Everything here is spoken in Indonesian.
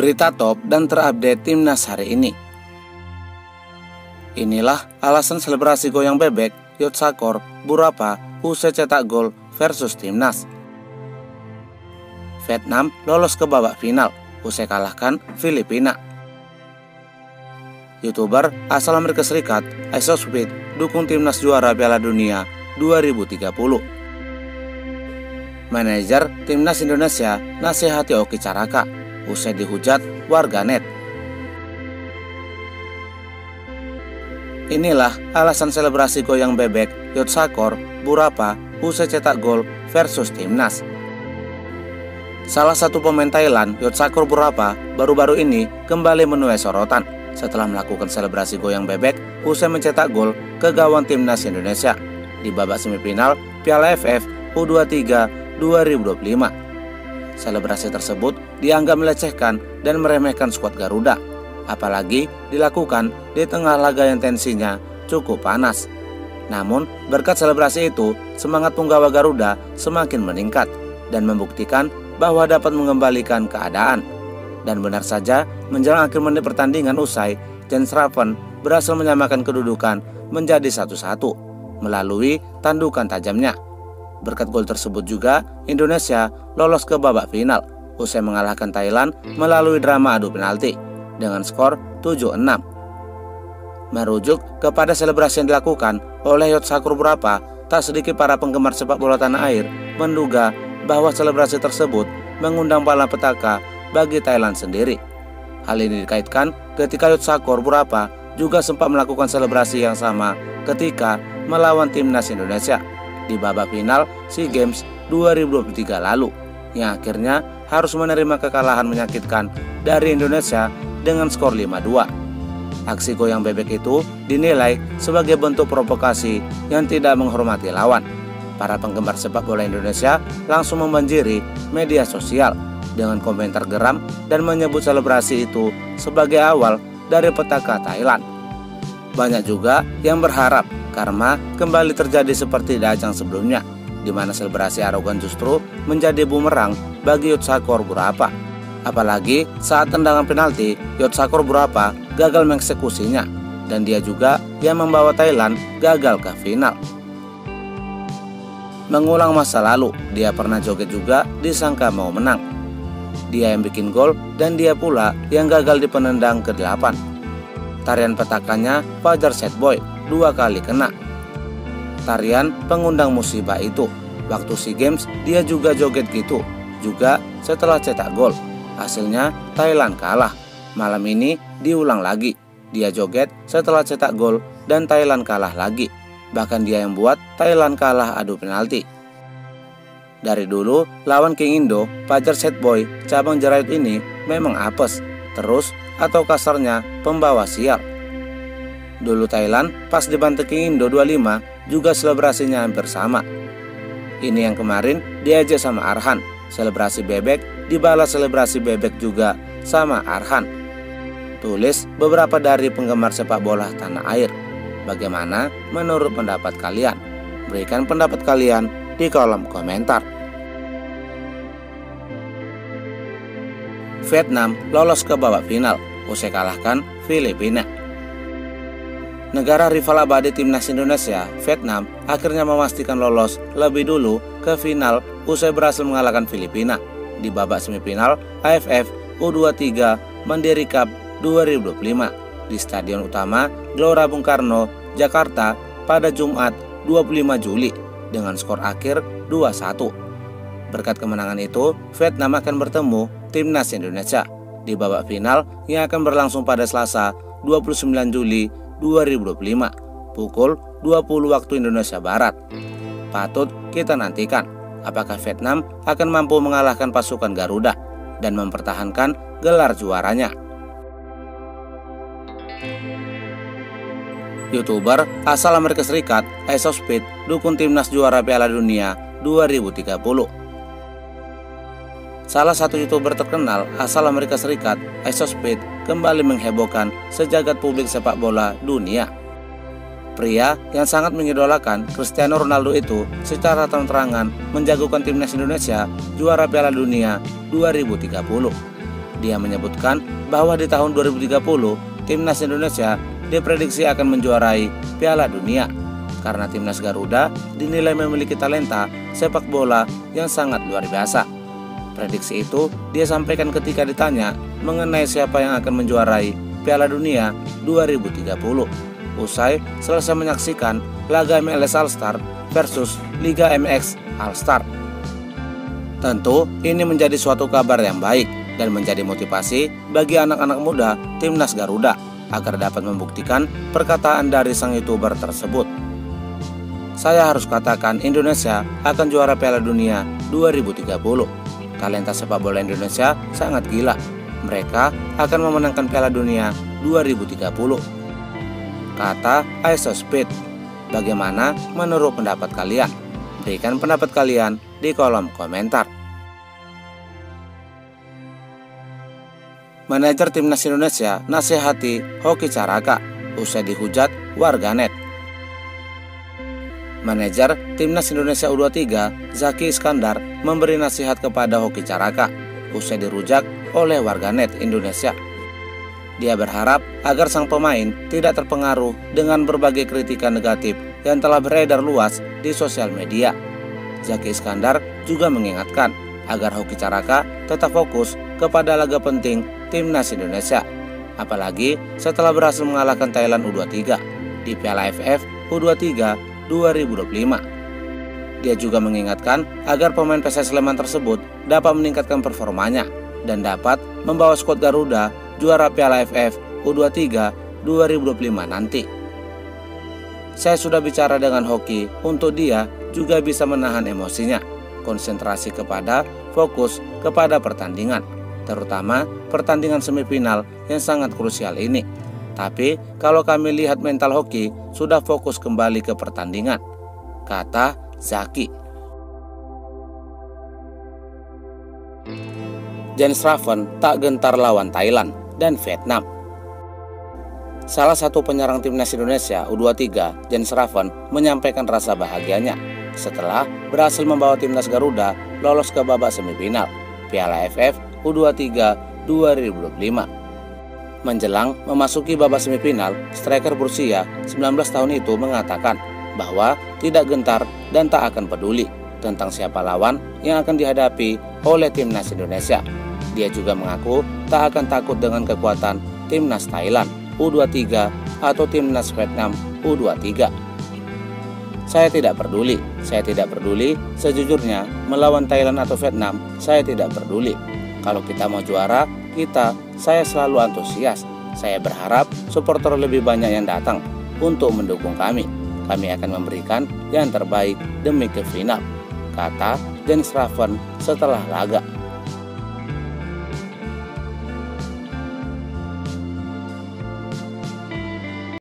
Berita top dan terupdate timnas hari ini. Inilah alasan selebrasi goyang bebek Yotsakor Burapa usai cetak gol versus timnas. Vietnam lolos ke babak final usai kalahkan Filipina. YouTuber asal Amerika Serikat Isospeed dukung timnas juara Piala Dunia 2030. Manajer timnas Indonesia nasihati Oki Caraka usai dihujat warganet. Inilah alasan selebrasi goyang bebek Yotsakor Burapa usai cetak gol versus timnas. Salah satu pemain Thailand, Yotsakor Burapa, baru-baru ini kembali menuai sorotan setelah melakukan selebrasi goyang bebek usai mencetak gol ke gawang timnas Indonesia di babak semifinal Piala AFF U23 2025. Selebrasi tersebut dianggap melecehkan dan meremehkan skuad Garuda, apalagi dilakukan di tengah laga yang tensinya cukup panas. Namun, berkat selebrasi itu, semangat punggawa Garuda semakin meningkat dan membuktikan bahwa dapat mengembalikan keadaan. Dan benar saja, menjelang akhir menit pertandingan usai, Jens Raven berhasil menyamakan kedudukan menjadi 1-1 melalui tandukan tajamnya. Berkat gol tersebut juga, Indonesia lolos ke babak final usai mengalahkan Thailand melalui drama adu penalti dengan skor 7-6. Merujuk kepada selebrasi yang dilakukan oleh Yotsakor Burapa, tak sedikit para penggemar sepak bola tanah air menduga bahwa selebrasi tersebut mengundang malapetaka bagi Thailand sendiri. Hal ini dikaitkan ketika Yotsakor Burapa juga sempat melakukan selebrasi yang sama ketika melawan timnas Indonesia di babak final SEA Games 2023 lalu, yang akhirnya harus menerima kekalahan menyakitkan dari Indonesia dengan skor 5-2. Aksi goyang bebek itu dinilai sebagai bentuk provokasi yang tidak menghormati lawan. Para penggemar sepak bola Indonesia langsung membanjiri media sosial dengan komentar geram dan menyebut selebrasi itu sebagai awal dari petaka Thailand. Banyak juga yang berharap karma kembali terjadi seperti di ajang sebelumnya, di mana selebrasi arogan justru menjadi bumerang bagi Yotsakor Burapa. Apalagi saat tendangan penalti, Yotsakor Burapa gagal mengeksekusinya, dan dia juga yang membawa Thailand gagal ke final. Mengulang masa lalu, dia pernah joget juga disangka mau menang. Dia yang bikin gol dan dia pula yang gagal di penendang ke-8. Tarian petakannya Fajar Set Boy 2 kali kena. Tarian pengundang musibah itu. Waktu SEA Games dia juga joget gitu, juga setelah cetak gol. Hasilnya Thailand kalah. Malam ini diulang lagi. Dia joget setelah cetak gol dan Thailand kalah lagi. Bahkan dia yang buat Thailand kalah adu penalti. Dari dulu, lawan King Indo, Fajar Set Boy cabang Jerayut ini memang apes, terus atau kasarnya pembawa sial. Dulu Thailand pas dibantu King Indo 25 juga selebrasinya hampir sama. Ini yang kemarin diajak sama Arhan, selebrasi bebek dibalas selebrasi bebek juga sama Arhan. Tulis beberapa dari penggemar sepak bola tanah air. Bagaimana menurut pendapat kalian? Berikan pendapat kalian di kolom komentar. Vietnam lolos ke babak final usai kalahkan Filipina. Negara rival abadi timnas Indonesia, Vietnam, akhirnya memastikan lolos lebih dulu ke final usai berhasil mengalahkan Filipina di babak semifinal AFF U23 Mandiri Cup 2025 di Stadion Utama Gelora Bung Karno, Jakarta pada Jumat 25 Juli dengan skor akhir 2-1. Berkat kemenangan itu, Vietnam akan bertemu timnas Indonesia di babak final yang akan berlangsung pada Selasa 29 Juli 2025 pukul 20 waktu Indonesia Barat. Patut kita nantikan apakah Vietnam akan mampu mengalahkan pasukan Garuda dan mempertahankan gelar juaranya. YouTuber asal Amerika Serikat Isospeed dukung timnas juara Piala Dunia 2030. Salah satu YouTuber terkenal asal Amerika Serikat, Isospeed, kembali menghebohkan sejagat publik sepak bola dunia. Pria yang sangat mengidolakan Cristiano Ronaldo itu secara terang-terangan menjagokan timnas Indonesia juara Piala Dunia 2030. Dia menyebutkan bahwa di tahun 2030, timnas Indonesia diprediksi akan menjuarai Piala Dunia karena timnas Garuda dinilai memiliki talenta sepak bola yang sangat luar biasa. Prediksi itu dia sampaikan ketika ditanya mengenai siapa yang akan menjuarai Piala Dunia 2030 usai selesai menyaksikan laga MLS All Star versus Liga MX All Star. Tentu ini menjadi suatu kabar yang baik dan menjadi motivasi bagi anak-anak muda timnas Garuda agar dapat membuktikan perkataan dari sang YouTuber tersebut. Saya harus katakan Indonesia akan juara Piala Dunia 2030. Talenta sepak bola Indonesia sangat gila. Mereka akan memenangkan Piala Dunia 2030. Kata Speed. Bagaimana menurut pendapat kalian? Berikan pendapat kalian di kolom komentar. Manajer timnas Indonesia nasihati Hoki Caraka usai dihujat warganet. Manajer timnas Indonesia U23 Zaki Iskandar memberi nasihat kepada Hoki Caraka usai dirujak oleh warganet Indonesia. Dia berharap agar sang pemain tidak terpengaruh dengan berbagai kritikan negatif yang telah beredar luas di sosial media. Zaki Iskandar juga mengingatkan agar Hoki Caraka tetap fokus kepada laga penting timnas Indonesia, apalagi setelah berhasil mengalahkan Thailand U23 di Piala AFF U23 2025. Dia juga mengingatkan agar pemain PSS Sleman tersebut dapat meningkatkan performanya dan dapat membawa skuad Garuda juara Piala AFF U23 2025 nanti. Saya sudah bicara dengan Hoki untuk dia juga bisa menahan emosinya, konsentrasi kepada fokus kepada pertandingan, terutama pertandingan semifinal yang sangat krusial ini. Tapi kalau kami lihat mental Hoki sudah fokus kembali ke pertandingan, kata Zaki. Jens Raven tak gentar lawan Thailand dan Vietnam. Salah satu penyerang timnas Indonesia U23, Jens Raven, menyampaikan rasa bahagianya setelah berhasil membawa timnas Garuda lolos ke babak semifinal Piala AFF U23 2025. Menjelang memasuki babak semifinal, striker berusia 19 tahun itu mengatakan bahwa tidak gentar dan tak akan peduli tentang siapa lawan yang akan dihadapi oleh timnas Indonesia. Dia juga mengaku tak akan takut dengan kekuatan timnas Thailand U23 atau timnas Vietnam U23. Saya tidak peduli sejujurnya melawan Thailand atau Vietnam, saya tidak peduli. Kalau kita mau juara, saya selalu antusias. Saya berharap supporter lebih banyak yang datang untuk mendukung kami. Kami akan memberikan yang terbaik demi ke final, kata Jens Raven setelah laga.